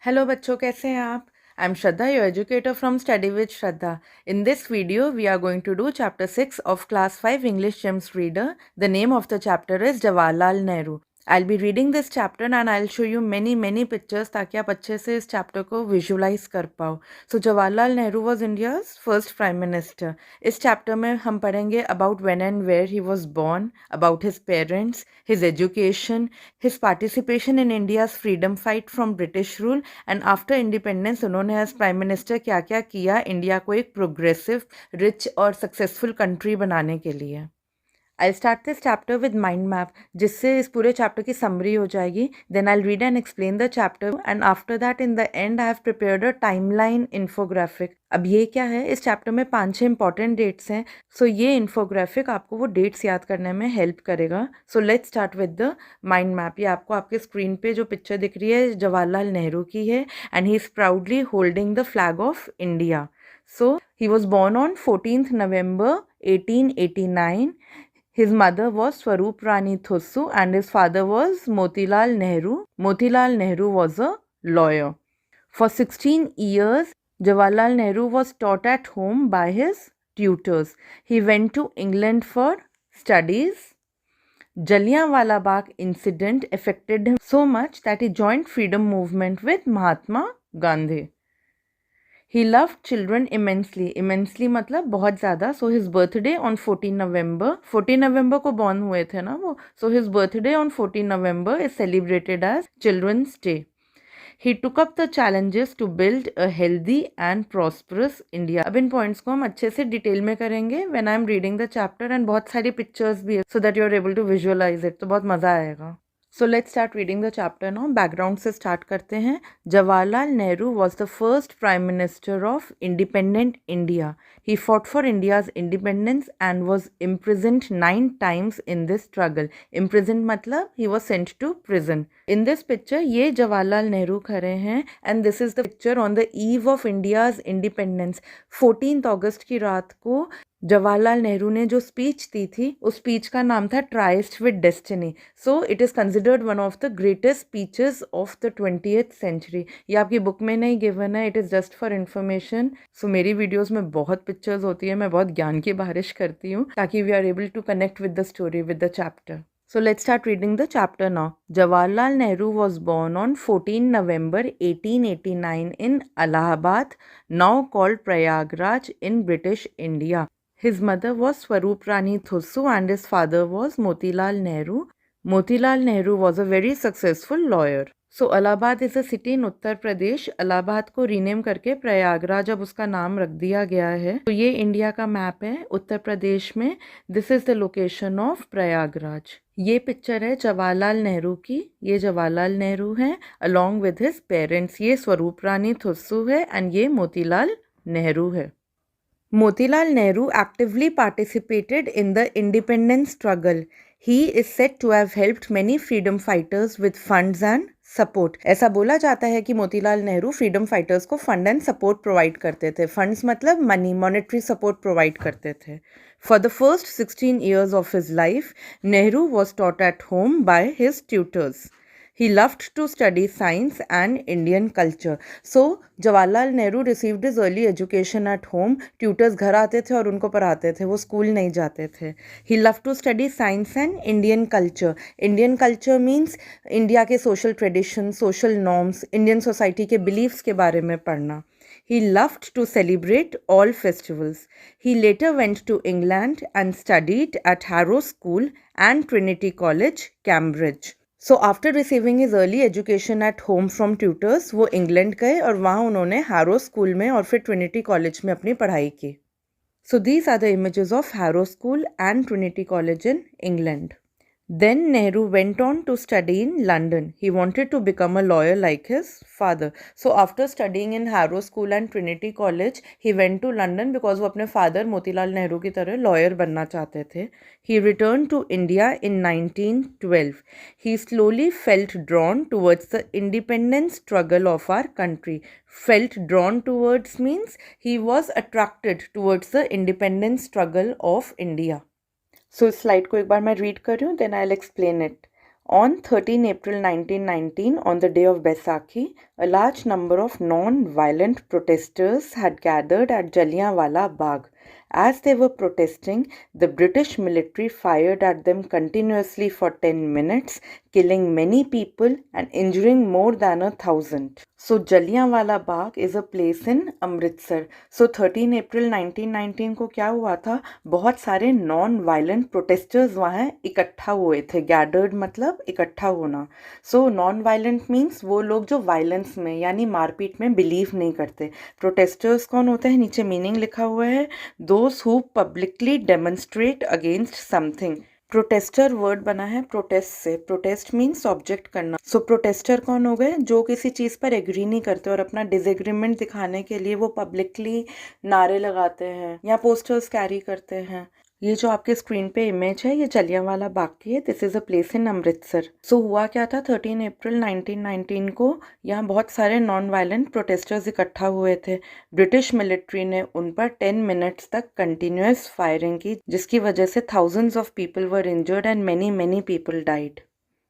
Hello बच्चों, कैसे हैं आप? I am Shraddha, your educator from study with Shraddha. In this video we are going to do chapter 6 of class 5 English Gems Reader. The name of the chapter is Jawaharlal Nehru. I'll be reading this chapter and I'll show you many pictures ताकि आप अच्छे से इस chapter को visualise कर पाओ. So Jawaharlal Nehru was India's first prime minister. इस chapter में हम पढ़ेंगे about when and where he was born, about his parents, his education, his participation in India's freedom fight from British rule and after independence उन्होंने as prime minister क्या क्या किया India को एक प्रोग्रेसिव, रिच और सक्सेसफुल कंट्री बनाने के लिए. I start this chapter with mind map, जिससे इस पूरे चैप्टर की समरी हो जाएगी. Then I read and explain the chapter and after that in the end I have prepared a timeline infographic. अब ये क्या है, इस चैप्टर में 5-6 इंपॉर्टेंट डेट्स हैं. सो ये इन्फोग्राफिक आपको वो डेट्स याद करने में हेल्प करेगा. सो let's start with the mind map. ये आपको आपके स्क्रीन पे जो पिक्चर दिख रही है जवाहरलाल नेहरू की है and he is proudly holding the flag of India. So he was born on 14th November 1889. His mother was Swarup Rani Thossu and his father was Motilal Nehru. Motilal Nehru was a lawyer. For 16 years, Jawaharlal Nehru was taught at home by his tutors. He went to England for studies. Jallianwala Bagh incident affected him so much that he joined freedom movement with Mahatma Gandhi. He loved children immensely. Immensely मतलब बहुत ज़्यादा. So his birthday on 14 November. 14 November को born हुए थे ना वो. So his birthday on 14 November is celebrated as Children's Day. He took up the challenges to build a healthy and prosperous India. अब इन points को हम अच्छे से डिटेल में करेंगे when I am reading the chapter and बहुत सारी pictures भी है so that you are able to visualize it. तो बहुत मज़ा आएगा. So let's start reading the chapter now. Background से स्टार्ट करते हैं. Jawaharlal Nehru was the first prime minister of independent India. He fought for India's independence and was imprisoned 9 times in this struggle. Imprisoned मतलब he was sent to prison. In this picture ये जवाहरलाल नेहरू खड़े हैं and this is the picture on the eve of India's independence. 14 अगस्त की रात को जवाहरलाल नेहरू ने जो स्पीच दी थी उस स्पीच का नाम था tryst with destiny. So it is considered one of the greatest speeches of the 20th century. ये आपकी बुक में नहीं गिवन है, it is just for information. So मेरी वीडियोस में बहुत पिक्चर्स होती है, मैं बहुत ज्ञान की बारिश करती हूँ ताकि we are able to connect with the story with the chapter. So let's start reading the chapter now. Jawaharlal Nehru was born on 14 November 1889 in Allahabad, now called Prayagraj in British India. His mother was Swarup Rani Thossu and his father was Motilal Nehru. Motilal Nehru was a very successful lawyer. So Allahabad is a city in Uttar Pradesh. Allahabad को rename करके प्रयागराज अब उसका नाम रख दिया गया है. तो ये इंडिया का मैप है उत्तर प्रदेश में. This is the location of Prayagraj. ये पिक्चर है जवाहरलाल नेहरू की. ये जवाहरलाल नेहरू हैं अलॉन्ग विद हिज पेरेंट्स. ये स्वरूप रानी थुस्सू है एंड ये मोतीलाल नेहरू है. Motilal Nehru actively participated in the independence struggle. He is said to have helped many freedom fighters with funds and support. ऐसा बोला जाता है कि मोतीलाल नेहरू फ्रीडम फाइटर्स को फंड एंड सपोर्ट प्रोवाइड करते थे. फंड्स मतलब मनी, मॉनेटरी सपोर्ट प्रोवाइड करते थे. For the first 16 years of his life, Nehru was taught at home by his tutors. He loved to study science and Indian culture. So, Jawaharlal Nehru received his early education at home. Tutors घर आते थे और उनको पढ़ाते थे, वो school नहीं जाते थे. He loved to study science and Indian culture. Indian culture means India के social traditions, social norms, Indian society के beliefs के बारे में पढ़ना. He loved to celebrate all festivals. He later went to England and studied at Harrow School and Trinity College, Cambridge. So after receiving his early education at home from tutors, वो England गए और वहाँ उन्होंने harrow school में और फिर Trinity college में अपनी पढ़ाई की. So these are the images of Harrow School and Trinity College in England. Then Nehru went on to study in London. He wanted to become a lawyer like his father. So after studying in Harrow School and Trinity College, he went to London because वो अपने father Motilal Nehru की तरह lawyer बनना चाहते थे. He returned to India in 1912. He slowly felt drawn towards the independence struggle of our country. Felt drawn towards means he was attracted towards the independence struggle of India. सो इस slide को एक बार मैं read कर रही हूँ, then I will explain it. On 13 April 1919, on the day of Baisakhi, a large number of non-violent protesters had gathered at Jallianwala Bagh. As they were protesting, the British military fired at them continuously for 10 minutes, killing many people and injuring more than 1,000. So Jallianwala Bagh is a place in Amritsar. So 13 April 1919 को क्या हुआ था, बहुत सारे non violent protesters वहाँ इकट्ठा हुए थे. गैदर्ड मतलब इकट्ठा होना. सो नॉन वायलेंट मीन्स वो लोग जो वायलेंस में यानी मारपीट में बिलीव नहीं करते. प्रोटेस्टर्स कौन होते हैं, नीचे मीनिंग लिखा हुआ है, those who publicly demonstrate against something. Protester word बना है प्रोटेस्ट से. प्रोटेस्ट मीन्स ऑब्जेक्ट करना. सो प्रोटेस्टर कौन हो गए, जो किसी चीज़ पर एग्री नहीं करते और अपना डिसएग्रीमेंट दिखाने के लिए वो पब्लिकली नारे लगाते हैं या पोस्टर्स कैरी करते हैं. ये जो आपके स्क्रीन पे इमेज है ये जलियांवाला बाग की है. This is a place in Amritsar. So हुआ क्या था, 13 अप्रैल 1919 को यहाँ बहुत सारे नॉन वायलेंट प्रोटेस्टर्स इकट्ठा हुए थे. ब्रिटिश मिलिट्री ने उन पर 10 मिनट्स तक कंटिन्यूस फायरिंग की, जिसकी वजह से thousands of people were injured and many people died.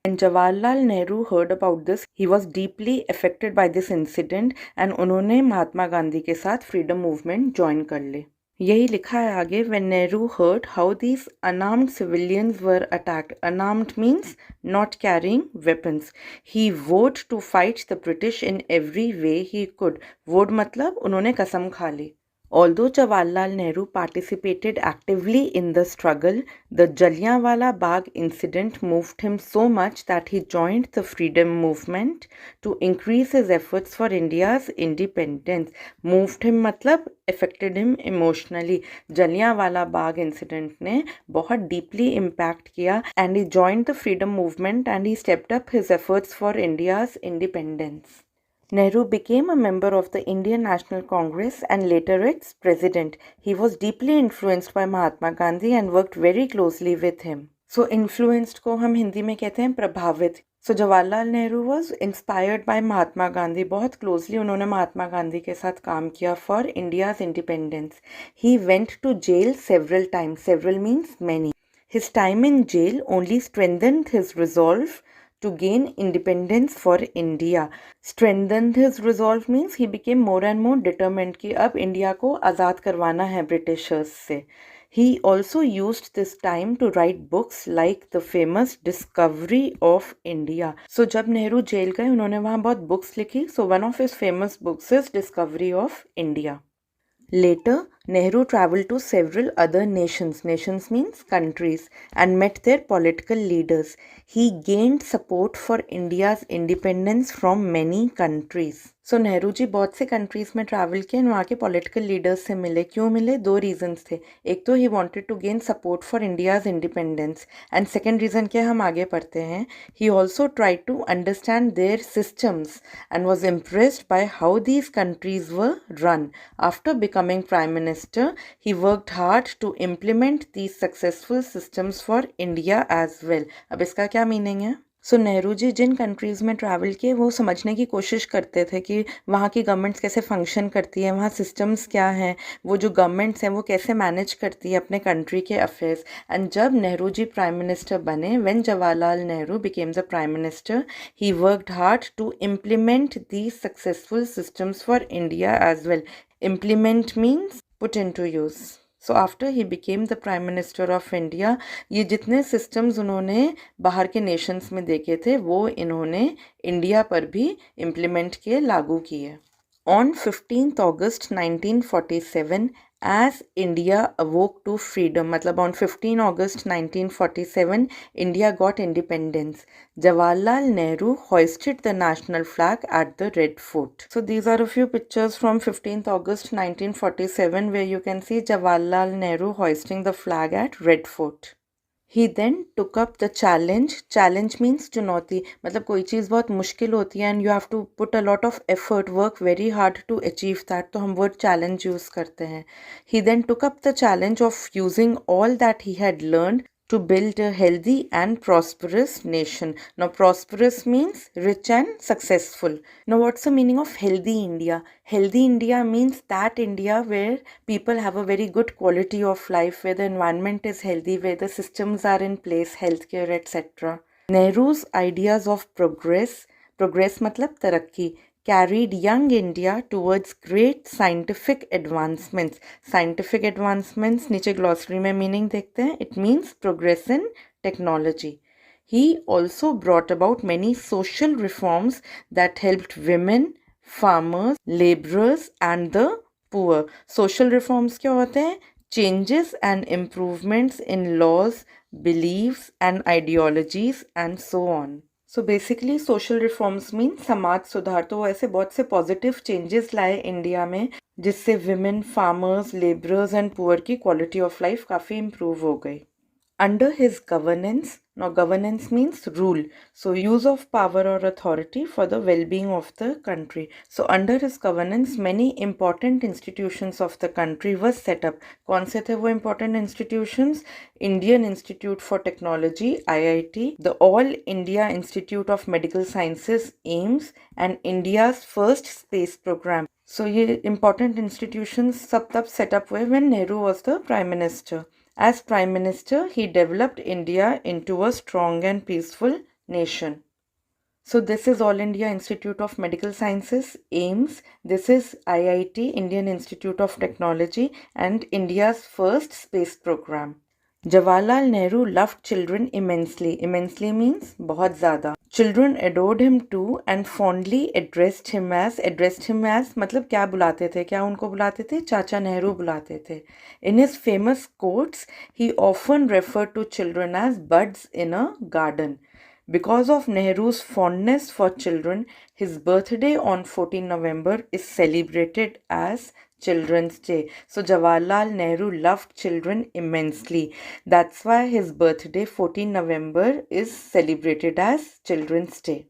When Jawaharlal Nehru heard about this, he was deeply affected by this incident and उन्होंने महात्मा गांधी के साथ फ्रीडम मूवमेंट ज्वाइन कर ली. यही लिखा है आगे, when Nehru heard how these unarmed civilians were attacked. Unarmed means not carrying weapons. He vowed to fight the British in every way he could. Vowed मतलब उन्होंने कसम खा ली. Although Jawaharlal Nehru participated actively in the struggle, the Jallianwala Bagh incident moved him so much that he joined the freedom movement to increase his efforts for India's independence. Moved him मतलब affected him emotionally. Jallianwala Bagh incident ने बहुत deeply impact किया and he joined the freedom movement and he stepped up his efforts for India's independence. Nehru became a member of the Indian National Congress and later its president. He was deeply influenced by Mahatma Gandhi and worked very closely with him. So influenced को हम हिंदी में कहते हैं प्रभावित. So Jawaharlal Nehru was inspired by Mahatma Gandhi. बहुत closely उन्होंने महात्मा गांधी के साथ काम किया for India's independence. He went to jail several times. Several means many. His time in jail only strengthened his resolve to gain independence for India. Strengthened his resolve means he became more and more determined कि अब India को आज़ाद करवाना है Britishers से. He also used this time to write books like the famous Discovery of India. So जब Nehru jail गए उन्होंने वहाँ बहुत books लिखी. So one of his famous books is Discovery of India. Later, Nehru traveled to several other nations. Nations means countries, and met their political leaders. He gained support for India's independence from many countries. सो नेहरू जी बहुत से countries में travel किए, वहाँ के political leaders से मिले. क्यों मिले, दो रीजंस थे. एक तो he wanted to gain support for India's independence and second reason क्या, हम आगे पढ़ते हैं. He also try to understand their systems and was impressed by how these countries were run. After becoming prime minister he worked hard to implement these successful systems for India as well. अब इसका क्या meaning है. सो नेहरू जी जिन countries में travel किए वो समझने की कोशिश करते थे कि वहाँ की गवर्नमेंट्स कैसे फंक्शन करती है, वहाँ सिस्टम्स क्या हैं, वो जो गवर्नमेंट्स हैं वो कैसे मैनेज करती है अपने कंट्री के अफेयर्स. एंड जब नेहरू जी प्राइम मिनिस्टर बने, when Jawaharlal Nehru became the prime minister, he worked hard to implement these successful systems for India as well. Implement means put into use. So after he became the Prime Minister of India, ये जितने systems उन्होंने बाहर के nations में देखे थे वो इन्होंने इंडिया पर भी implement किए, लागू किए. On 15th August 1947, as India awoke to freedom, मतलब on 15 August 1947, India got independence. Jawaharlal Nehru hoisted the national flag at the Red Fort. So these are a few pictures from 15th August 1947 where you can see Jawaharlal Nehru hoisting the flag at Red Fort. He then took up the challenge. Challenge means चुनौती, मतलब कोई चीज़ बहुत मुश्किल होती है and you have to put a lot of effort, work very hard to achieve that, तो हम word challenge use करते हैं. He then took up the challenge of using all that he had learned to build a healthy and prosperous nation. Now prosperous means rich and successful. Now what's the meaning of healthy India? Healthy India means that India where people have a very good quality of life, where the environment is healthy, where the systems are in place, healthcare, etc. Nehru's ideas of progress मतलब तरक्की, carried young India towards great scientific advancements. Scientific advancements नीचे glossary में meaning देखते हैं. It means progress in technology. He also brought about many social reforms that helped women, farmers, laborers and the poor. Social reforms क्या होते हैं? Changes and improvements in laws, beliefs and ideologies and so on. So basically social reforms mean समाज सुधार. तो वो ऐसे बहुत से पॉजिटिव चेंजेस लाए इंडिया में जिससे women, farmers, labourers and poor की क्वालिटी ऑफ लाइफ काफ़ी इम्प्रूव हो गई. Under his governance, now governance means rule, so use of power or authority for the well-being of the country. So under his governance, many important institutions of the country were set up. कौन से थे वो important institutions? Indian Institute for Technology (IIT), the All India Institute of Medical Sciences (AIIMS), and India's first space program. So ये important institutions सब तब set up हुए when Nehru was the Prime Minister. As Prime Minister, he developed India into a strong and peaceful nation. So this is All India Institute of Medical Sciences, AIIMS. This is IIT, Indian Institute of Technology, and India's first space program. Jawaharlal Nehru loved children immensely. Immensely means बहुत ज़्यादा. Children adored him too and fondly addressed him as मतलब क्या बुलाते थे? क्या उनको बुलाते थे? चाचा नेहरू बुलाते थे. In his famous quotes, he often referred to children as buds in a garden. Because of Nehru's fondness for children, his birthday on 14 November is celebrated as Children's Day. So Jawaharlal Nehru loved children immensely. That's why his birthday 14 November is celebrated as Children's Day.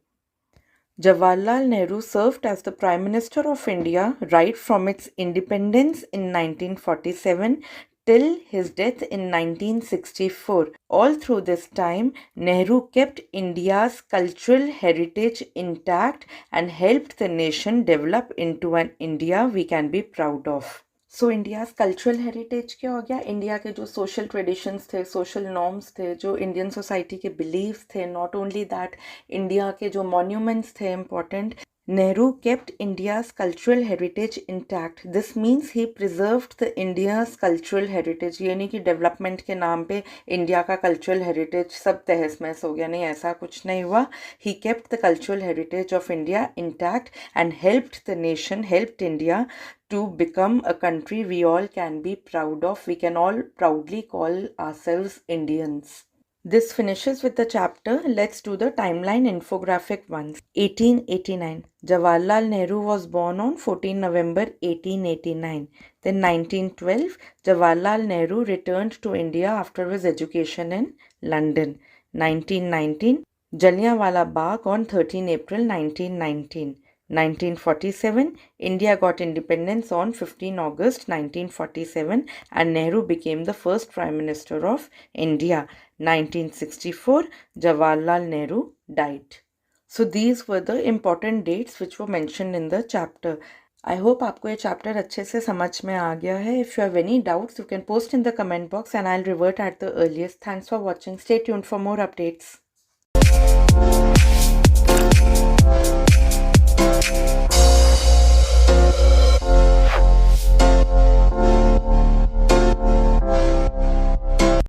Jawaharlal Nehru served as the Prime Minister of India right from its independence in 1947 till his death in 1964. All through this time, Nehru kept India's cultural heritage intact and helped the nation develop into an India we can be proud of. So India's cultural heritage क्या हो गया? India के जो social traditions थे, social norms थे, जो Indian society के beliefs थे, नॉट ओनली दैट, इंडिया के जो मॉन्यूमेंट्स थे important, Nehru kept India's cultural heritage intact. This means he preserved the India's cultural heritage. ये नहीं कि डेवलपमेंट के नाम पे इंडिया का कल्चरल हेरिटेज सब तहस महस हो गया, नहीं, ऐसा कुछ नहीं हुआ. He kept the cultural heritage of India intact and helped the nation, helped India to become a country we all can be proud of. We can all proudly call ourselves Indians. This finishes with the chapter. Let's do the timeline infographic once. 1889. Jawaharlal Nehru was born on 14 November 1889. Then 1912. Jawaharlal Nehru returned to India after his education in London. 1919. Jallianwala Bagh on 13 April 1919. 1947, India got independence on 15 August 1947 and Nehru became the first Prime Minister of India. 1964, Jawaharlal Nehru died. So these were the important dates which were mentioned in the chapter. I hope आपको ये chapter अच्छे से समझ में आ गया है. If you have any doubts, you can post in the comment box and I'll revert at the earliest. Thanks for watching. Stay tuned for more updates.